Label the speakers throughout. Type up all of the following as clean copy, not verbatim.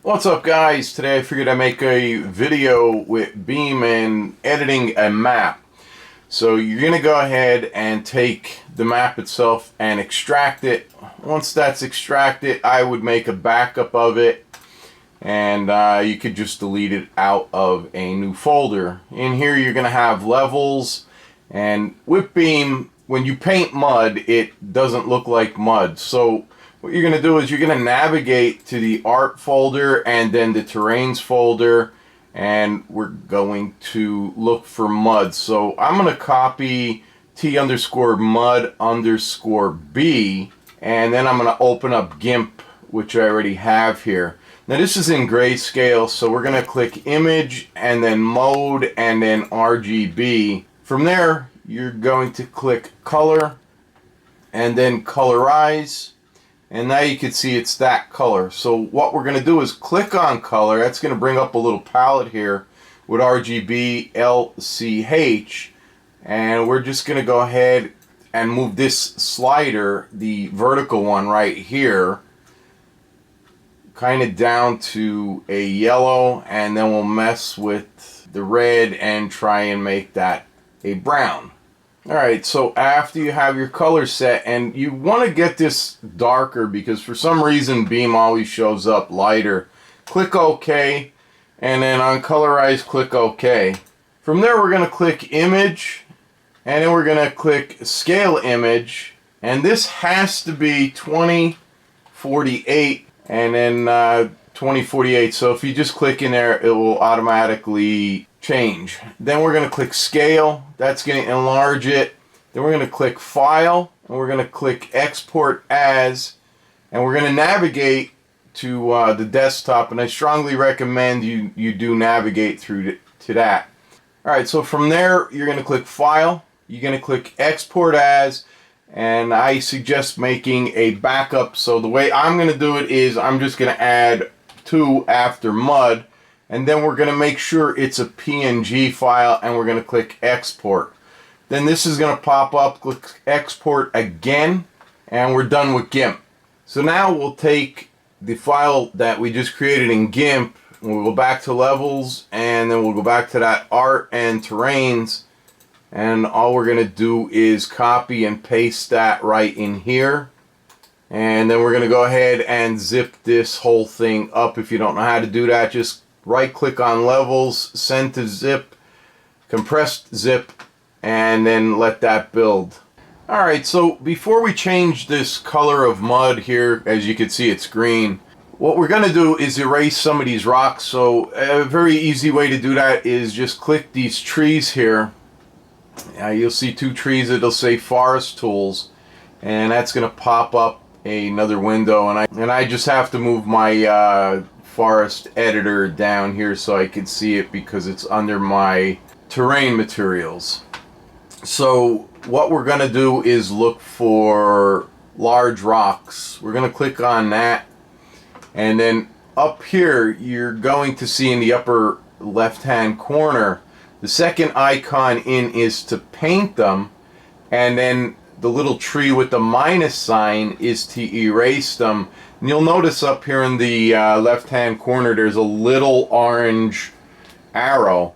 Speaker 1: What's up, guys? Today I figured I'd make a video with Beamng editing a map. So you're going to go ahead and take the map itself and extract it. Once that's extracted, I would make a backup of it, and you could just delete it out of a new folder. In here you're going to have levels, and with Beam, when you paint mud, it doesn't look like mud. So what you're going to do is you're going to navigate to the art folder and then the terrains folder, and we're going to look for mud. So I'm going to copy T_mud_B, and then I'm going to open up GIMP, which I already have here. Now this is in grayscale, so we're going to click image and then mode and then RGB. From there you're going to click color and then colorize. And now you can see it's that color. So what we're going to do is click on color. That's going to bring up a little palette here with RGB LCH. And we're just going to go ahead and move this slider, the vertical one right here, kind of down to a yellow. And then we'll mess with the red and try and make that a brown. Alright, so after you have your color set, and you want to get this darker because for some reason Beam always shows up lighter, click OK, and then on colorize click OK. From there we're going to click image, and then we're going to click scale image, and this has to be 2048 and then 2048. So if you just click in there, it will automatically change. Then we're going to click scale. That's going to enlarge it. Then we're going to click file, and we're going to click export as, and we're going to navigate to the desktop, and I strongly recommend you do navigate through to that. Alright, so from there you're going to click file, you're going to click export as, and I suggest making a backup. So the way I'm going to do it is I'm just going to add 2 after mud, and then we're going to make sure it's a PNG file, and we're going to click export. Then this is going to pop up, click export again, and we're done with GIMP. So now we'll take the file that we just created in GIMP, and we'll go back to levels, and then we'll go back to that art and terrains, and all we're going to do is copy and paste that right in here. And then we're going to go ahead and zip this whole thing up. If you don't know how to do that, just right click on levels, send to zip, compressed zip, and then let that build. Alright, so before we change this color of mud here, as you can see it's green, what we're going to do is erase some of these rocks. So a very easy way to do that is just click these trees here. You'll see 2 trees, it'll say forest tools, and that's going to pop up another window, and I just have to move my forest editor down here so I can see it because it's under my terrain materials. So what we're going to do is look for large rocks. We're going to click on that, and then up here you're going to see in the upper left hand corner the second icon in is to paint them, and then the little tree with the minus sign is to erase them. And you'll notice up here in the left hand corner there's a little orange arrow.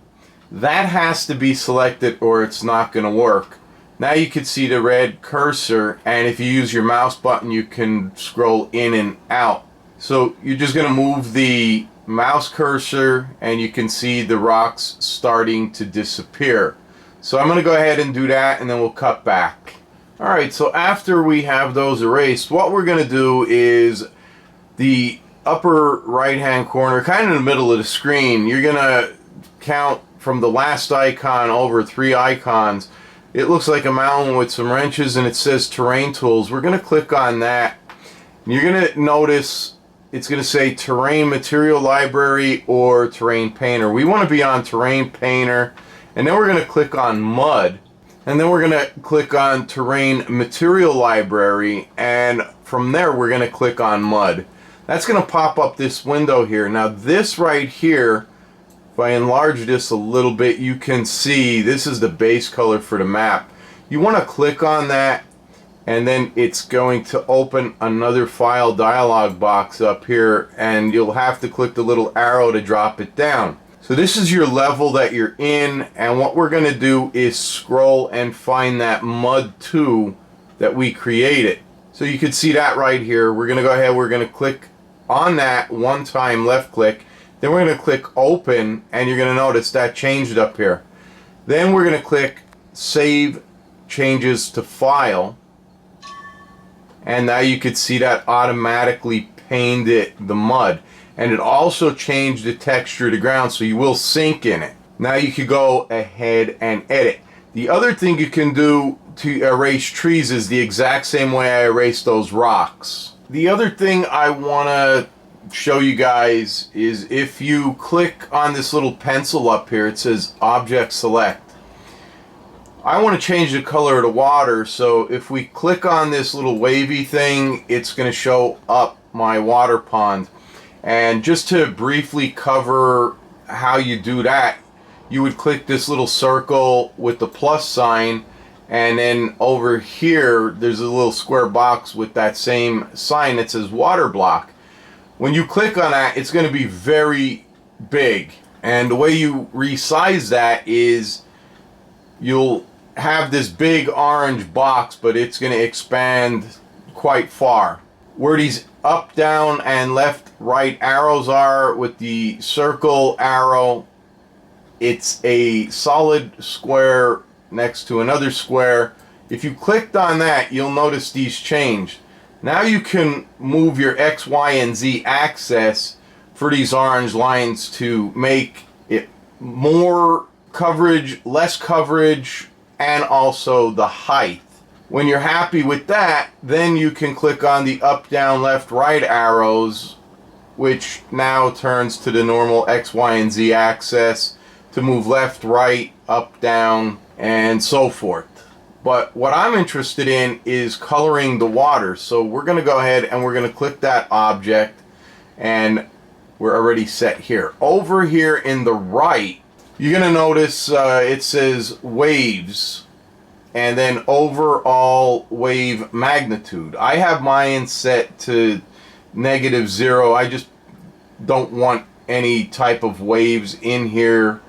Speaker 1: That has to be selected or it's not going to work. Now you can see the red cursor, and if you use your mouse button you can scroll in and out. So you're just going to move the mouse cursor and you can see the rocks starting to disappear. So I'm going to go ahead and do that, and then we'll cut back. Alright, so after we have those erased, what we're going to do is the upper right hand corner, kind of in the middle of the screen, you're going to count from the last icon over 3 icons. It looks like a mountain with some wrenches, and it says terrain tools. We're going to click on that, and you're going to notice it's going to say terrain material library or terrain painter. We want to be on terrain painter, and then we're going to click on mud, and then we're going to click on terrain material library, and from there we're going to click on mud. That's going to pop up this window here. Now this right here, if I enlarge this a little bit, you can see this is the base color for the map. You want to click on that, and then it's going to open another file dialog box up here, and you'll have to click the little arrow to drop it down. So this is your level that you're in, and what we're going to do is scroll and find that mud 2 that we created. So you can see that right here. We're going to go ahead, we're going to click on that one time, left click, then we're going to click open, and you're going to notice that changed up here. Then we're going to click save changes to file, and now you could see that automatically painted the mud, and it also changed the texture to ground, so you will sink in it. Now you could go ahead and edit. The other thing you can do to erase trees is the exact same way I erased those rocks. The other thing I want to show you guys is if you click on this little pencil up here, it says object select. I want to change the color of the water, so if we click on this little wavy thing, it's going to show up my water pond. And just to briefly cover how you do that, you would click this little circle with the plus sign, and then over here there's a little square box with that same sign that says water block. When you click on that, it's going to be very big, and the way you resize that is you'll have this big orange box, but it's going to expand quite far. Where these up, down, and left, right arrows are with the circle arrow, it's a solid square next to another square. If you clicked on that, you'll notice these changed. Now you can move your X, Y, and Z axis for these orange lines to make it more coverage, less coverage, and also the height. When you're happy with that, then you can click on the up, down, left, right arrows, which now turns to the normal X, Y, and Z axis to move left, right, up, down, and so forth. But what I'm interested in is coloring the water. So we're going to go ahead and we're going to click that object, and we're already set here. Over here in the right, you're going to notice it says waves, and then overall wave magnitude. I have mine set to -0. I just don't want any type of waves in here.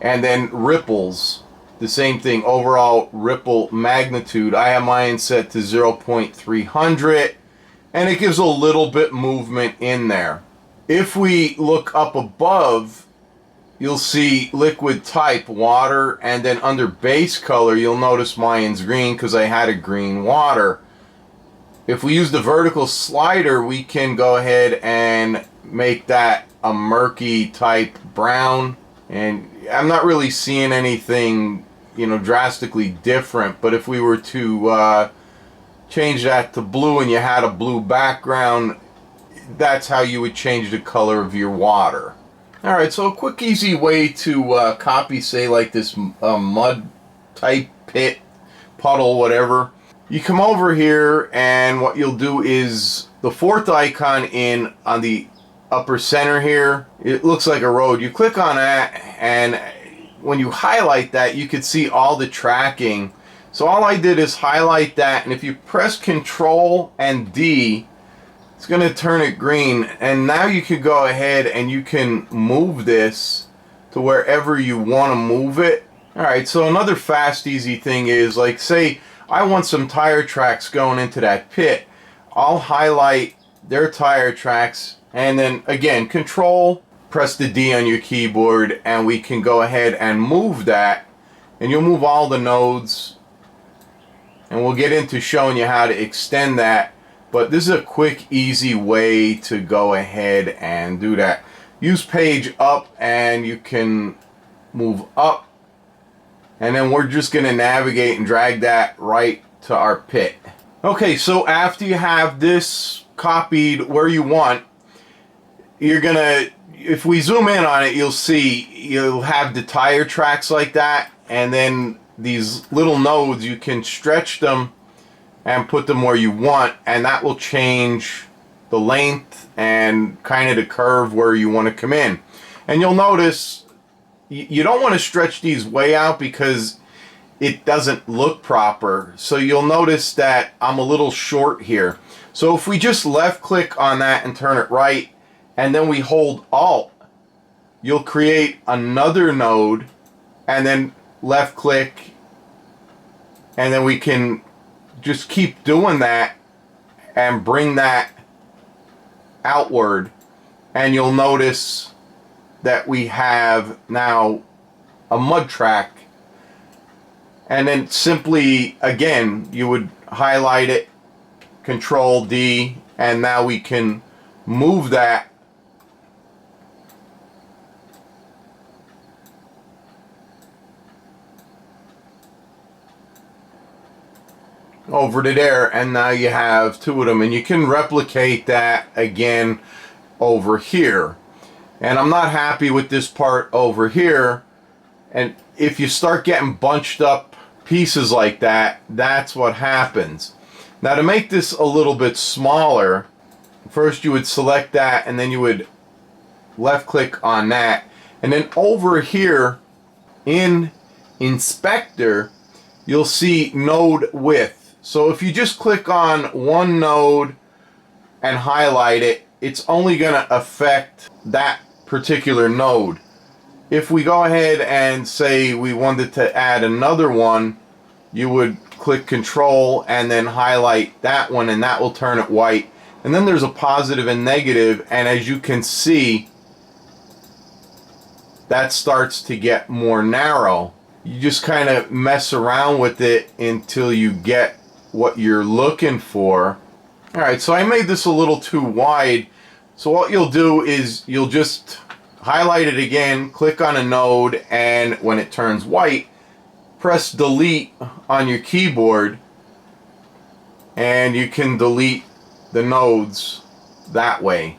Speaker 1: And then ripples, the same thing, overall ripple magnitude. I have mine set to 0.300, and it gives a little bit movement in there. If we look up above, you'll see liquid type, water, and then under base color, you'll notice mine's green because I had a green water. If we use the vertical slider, we can go ahead and make that a murky type brown. And I'm not really seeing anything, you know, drastically different, but if we were to change that to blue and you had a blue background, that's how you would change the color of your water. Alright, so a quick easy way to copy, say, like this mud type pit, puddle, whatever. You come over here, and what you'll do is the fourth icon in on the upper center here, it looks like a road. You click on that, and when you highlight that, you can see all the tracking. So all I did is highlight that, and if you press Control and D, it's going to turn it green, and now you can go ahead and you can move this to wherever you want to move it. Alright, so another fast, easy thing is, like, say I want some tire tracks going into that pit. I'll highlight their tire tracks, and then again, Control, press the D on your keyboard, and we can go ahead and move that, and you'll move all the nodes, and we'll get into showing you how to extend that. But this is a quick, easy way to go ahead and do that. Use page up, and you can move up, and then we're just going to navigate and drag that right to our pit. Okay, so after you have this copied where you want, you're going to, if we zoom in on it, you'll see you'll have the tire tracks like that, and then these little nodes, you can stretch them and put them where you want, and that will change the length and kind of the curve where you want to come in. And you'll notice you don't want to stretch these way out, because it doesn't look proper. So you'll notice that I'm a little short here. So if we just left click on that and turn it right, and then we hold Alt, you'll create another node, and then left click, and then we can just keep doing that and bring that outward, and you'll notice that we have now a mud track. And then simply, again, you would highlight it, Control D, and now we can move that over to there, and now you have two of them, and you can replicate that again over here. And I'm not happy with this part over here, and if you start getting bunched up pieces like that, that's what happens. Now to make this a little bit smaller, first you would select that, and then you would left click on that, and then over here in Inspector you'll see node width. So if you just click on one node and highlight it, it's only going to affect that particular node. If we go ahead and say we wanted to add another one, you would click Control and then highlight that one, and that will turn it white. And then there's a positive and negative, and as you can see, that starts to get more narrow. You just kind of mess around with it until you get what you're looking for. Alright, so I made this a little too wide. So what you'll do is you'll just highlight it again, click on a node, and when it turns white, press delete on your keyboard, and you can delete the nodes that way.